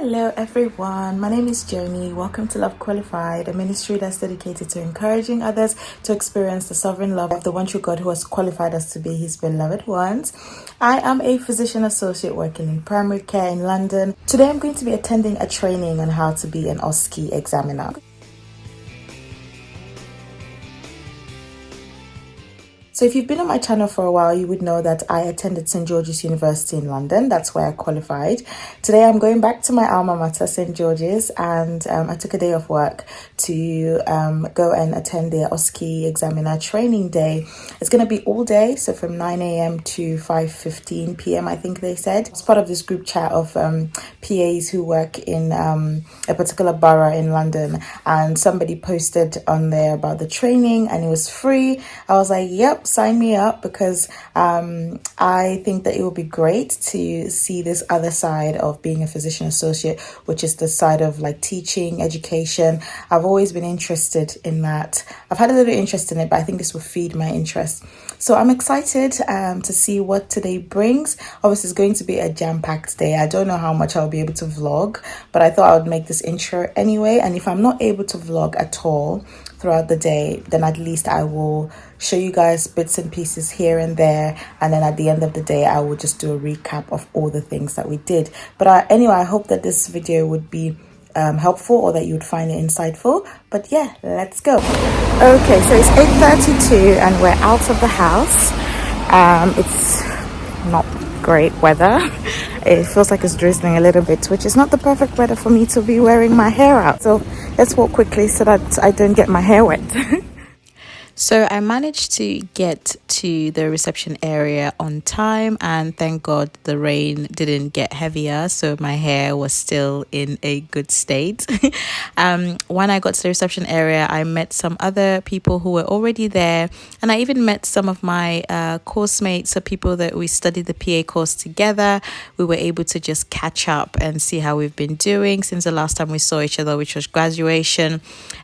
Hello everyone, my name is Joanny. Welcome to Love Qualified, a ministry that's dedicated to encouraging others to experience the sovereign love of the one true God who has qualified us to be his beloved ones. I am a physician associate working in primary care in London. Today I'm going to be attending a training on how to be an OSCE examiner. So if you've been on my channel for a while, you would know that I attended St. George's University in London. That's where I qualified. Today I'm going back to my alma mater, St. George's, and I took a day off work to go and attend the OSCE examiner training day. It's going to be all day, so from 9 a.m. to 5:15 p.m. I think they said. It's part of this group chat of PAs who work in a particular borough in London, and somebody posted on there about the training and it was free. I was like, yep, sign me up, because I think that it would be great to see this other side of being a physician associate, which is the side of like teaching, education. I've always been interested in that. I've had a little interest in it, but I think this will feed my interest. So I'm excited to see what today brings. Obviously, it's going to be a jam-packed day. I don't know how much I'll be able to vlog, but I thought I would make this intro anyway. And if I'm not able to vlog at all throughout the day, then at least I will show you guys bits and pieces here and there, and then at the end of the day I will just do a recap of all the things that we did. But anyway, I hope that this video would be helpful, or that you would find it insightful. But yeah, let's go. Okay, so it's 8:32 and we're out of the house. It's not great weather. It feels like it's drizzling a little bit, which is not the perfect weather for me to be wearing my hair out. So let's walk quickly so that I don't get my hair wet. So I managed to get to the reception area on time, and thank God the rain didn't get heavier, so my hair was still in a good state. When I got to the reception area, I met some other people who were already there, and I even met some of my course mates, so people that we studied the PA course together. We were able to just catch up and see how we've been doing since the last time we saw each other, which was graduation.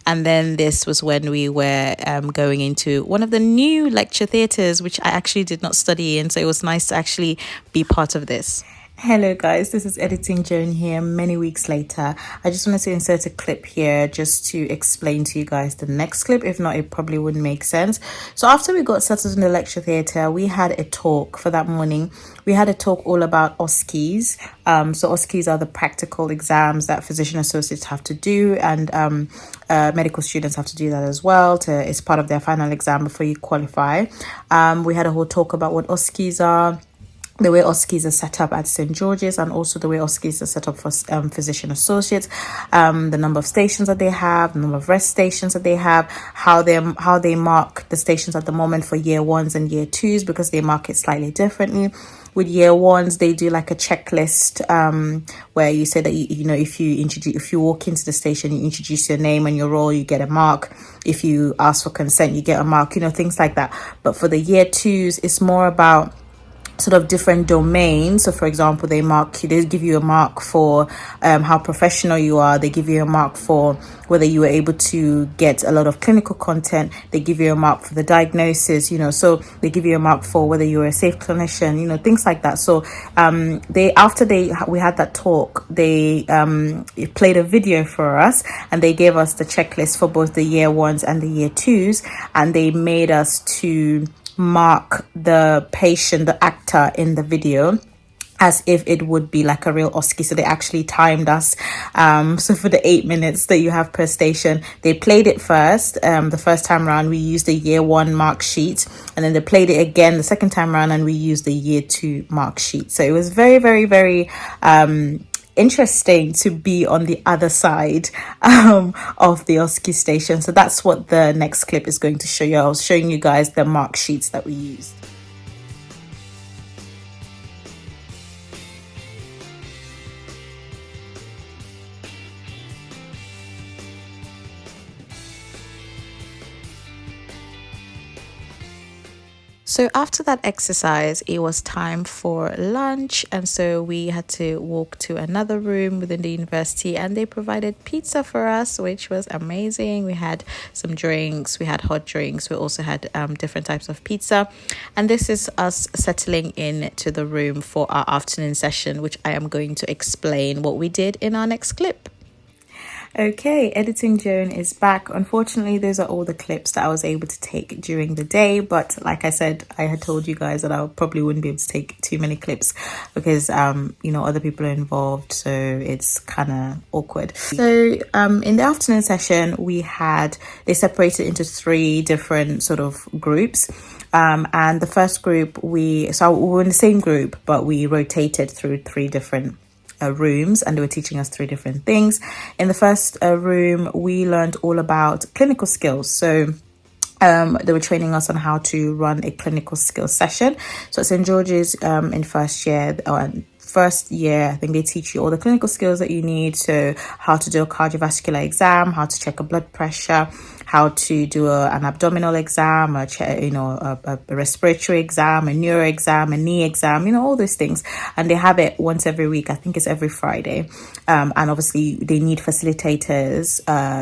And then this was when we were going into one of the new lecture theatres, which I actually did not study in, so it was nice to actually be part of this. Hello guys, this is Editing Joan here many weeks later. I just wanted to insert a clip here just to explain to you guys the next clip. If not, it probably wouldn't make sense. So after we got settled in the lecture theatre, we had a talk for that morning. We had a talk all about OSCEs. So OSCEs are the practical exams that physician associates have to do, and medical students have to do that as well. It's part of their final exam before you qualify. We had a whole talk about what OSCEs are, the way OSCEs are set up at St. George's, and also the way OSCEs are set up for physician associates, the number of stations that they have, the number of rest stations that they have, how they mark the stations at the moment for year ones and year twos, because they mark it slightly differently. With year ones, they do like a checklist where you say that you know if you walk into the station, you introduce your name and your role, you get a mark. If you ask for consent, you get a mark. Things like that. But for the year twos, it's more about sort of different domains. So for example, they give you a mark for how professional you are. They give you a mark for whether you were able to get a lot of clinical content. They give you a mark for the diagnosis, so they give you a mark for whether you're a safe clinician, things like that. So we had that talk, they played a video for us, and they gave us the checklist for both the year ones and the year twos, and they made us to mark the patient, the actor in the video, as if it would be like a real OSCE. So they actually timed us. So for the 8 minutes that you have per station, they played it first. The first time around, we used the year one mark sheet, and then they played it again the second time around, and we used the year two mark sheet. So it was very, very, very interesting to be on the other side of the OSCE station. So that's what the next clip is going to show you. I was showing you guys the mark sheets that we used. So after that exercise, it was time for lunch, and so we had to walk to another room within the university, and they provided pizza for us, which was amazing. We had some drinks, we had hot drinks, we also had different types of pizza, and this is us settling into the room for our afternoon session, which I am going to explain what we did in our next clip. Okay, Editing Joan is back. Unfortunately, those are all the clips that I was able to take during the day. But like I said, I had told you guys that I probably wouldn't be able to take too many clips because, other people are involved. So it's kind of awkward. So in the afternoon session, they separated into 3 different sort of groups. And the first group, we were in the same group, but we rotated through 3 different rooms, and they were teaching us 3 different things. In the first room, we learned all about clinical skills. So they were training us on how to run a clinical skills session. So at St. George's in first year, I think they teach you all the clinical skills that you need. So how to do a cardiovascular exam, how to check a blood pressure, how to do an abdominal exam, a respiratory exam, a neuro exam, a knee exam, all those things. And they have it once every week. I think it's every Friday. And obviously they need facilitators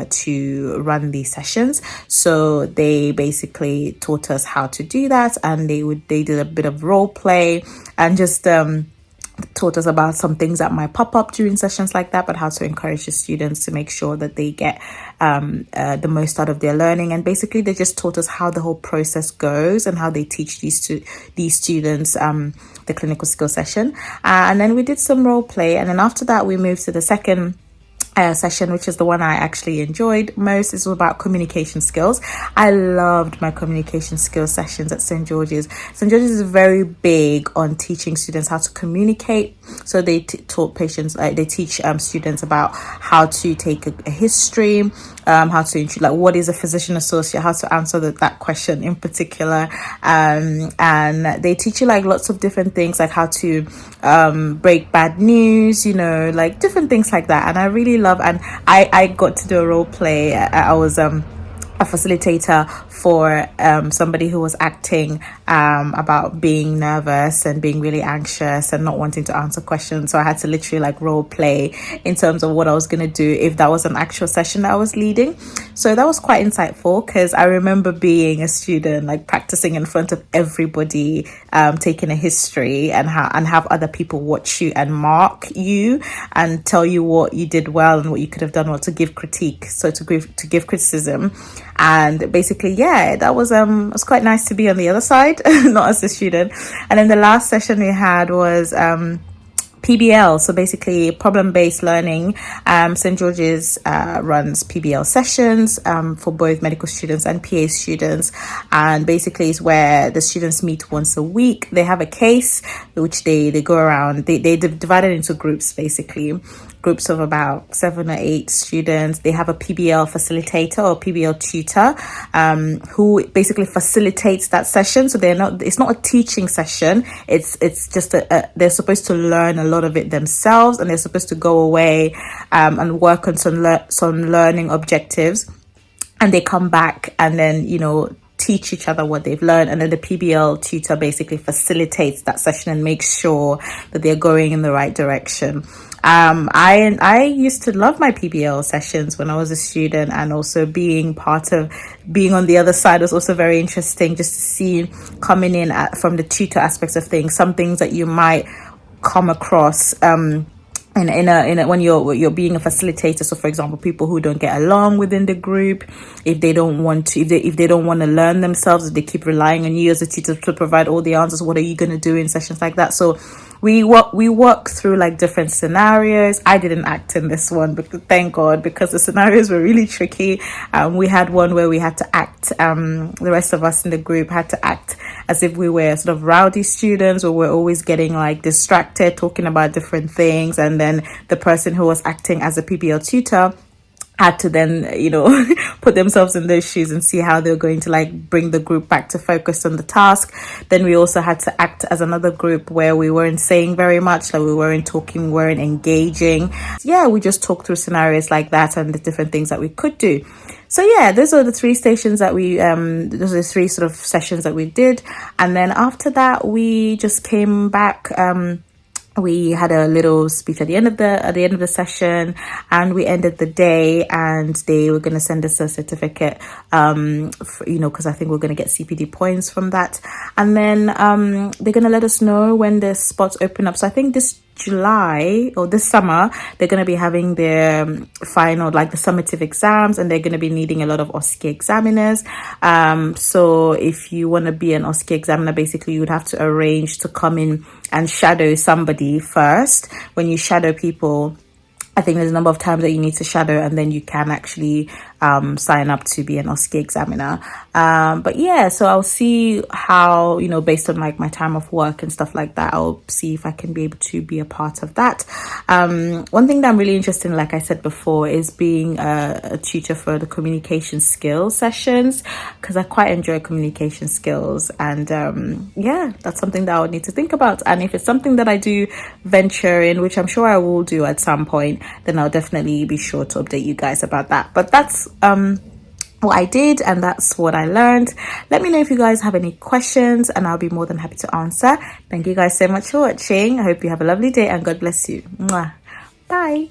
to run these sessions. So they basically taught us how to do that, and they did a bit of role play and just taught us about some things that might pop up during sessions like that, but how to encourage the students to make sure that they get the most out of their learning. And basically they just taught us how the whole process goes and how they teach these students the clinical skill session. And then we did some role play, and then after that we moved to the second session, which is the one I actually enjoyed most. Is about communication skills. I loved my communication skills sessions at St. George's. St. George's is very big on teaching students how to communicate. So they teach students about how to take a history, how to what is a physician associate, how to answer that question in particular, and they teach you lots of different things, like how to break bad news, different things like that. And I really love, and I got to do a role play. I was a facilitator for somebody who was acting about being nervous and being really anxious and not wanting to answer questions. So I had to literally role play in terms of what I was going to do if that was an actual session that I was leading. So that was quite insightful, because I remember being a student practicing in front of everybody, taking a history, and have other people watch you and mark you and tell you what you did well and what you could have done well, to give critique, so to give criticism. And basically, that was quite nice to be on the other side, not as a student. And then the last session we had was PBL, so basically problem-based learning. St. George's runs PBL sessions for both medical students and PA students, and basically it's where the students meet once a week. They have a case which they go around. They divide it into groups, basically groups of about 7 or 8 students. They have a PBL facilitator or PBL tutor who basically facilitates that session. So it's not a teaching session. It's just they're supposed to learn a lot of it themselves, and they're supposed to go away and work on some learning objectives, and they come back and then teach each other what they've learned. And then the PBL tutor basically facilitates that session and makes sure that they're going in the right direction. I used to love my PBL sessions when I was a student, and also being on the other side was also very interesting, just to see coming in from the tutor aspects of things, some things that you might come across when you're being a facilitator. So for example, people who don't get along within the group, if they don't want to learn themselves, if they keep relying on you as a tutor to provide all the answers, what are you going to do in sessions like that? So we work through different scenarios. I didn't act in this one, but thank God, because the scenarios were really tricky. We had one where we had to act, the rest of us in the group had to act as if we were sort of rowdy students, or we're always getting distracted talking about different things. And then the person who was acting as a PBL tutor had to then, you know, put themselves in those shoes and see how they're going to like bring the group back to focus on the task. Then we also had to act as another group where we weren't saying very much, like we weren't talking, we weren't engaging. Yeah, we just talked through scenarios like that and the different things that we could do. So yeah, those are the three stations that we those are the three sort of sessions that we did. And then after that we just came back. We had a little speech at the end of the session, and we ended the day, and they were going to send us a certificate, you know, because I think we're going to get CPD points from that. And then they're going to let us know when the spots open up. So I think this July or this summer they're going to be having their final, like the summative exams, and they're going to be needing a lot of OSCE examiners. So if you want to be an OSCE examiner, basically you would have to arrange to come in and shadow somebody first. When you shadow people, I think there's a number of times that you need to shadow, and then you can actually sign up to be an OSCE examiner. But yeah, so I'll see how, you know, based on like my time of work and stuff like that, I'll see if I can be able to be a part of that. One thing that I'm really interested in, like I said before, is being a tutor for the communication skills sessions, because I quite enjoy communication skills. And yeah, that's something that I would need to think about. And if it's something that I do venture in, which I'm sure I will do at some point, then I'll definitely be sure to update you guys about that. But that's what I did, and that's what I learned. Let me know if you guys have any questions, and I'll be more than happy to answer. Thank you guys so much for watching. I hope you have a lovely day, and God bless you. Mwah. Bye.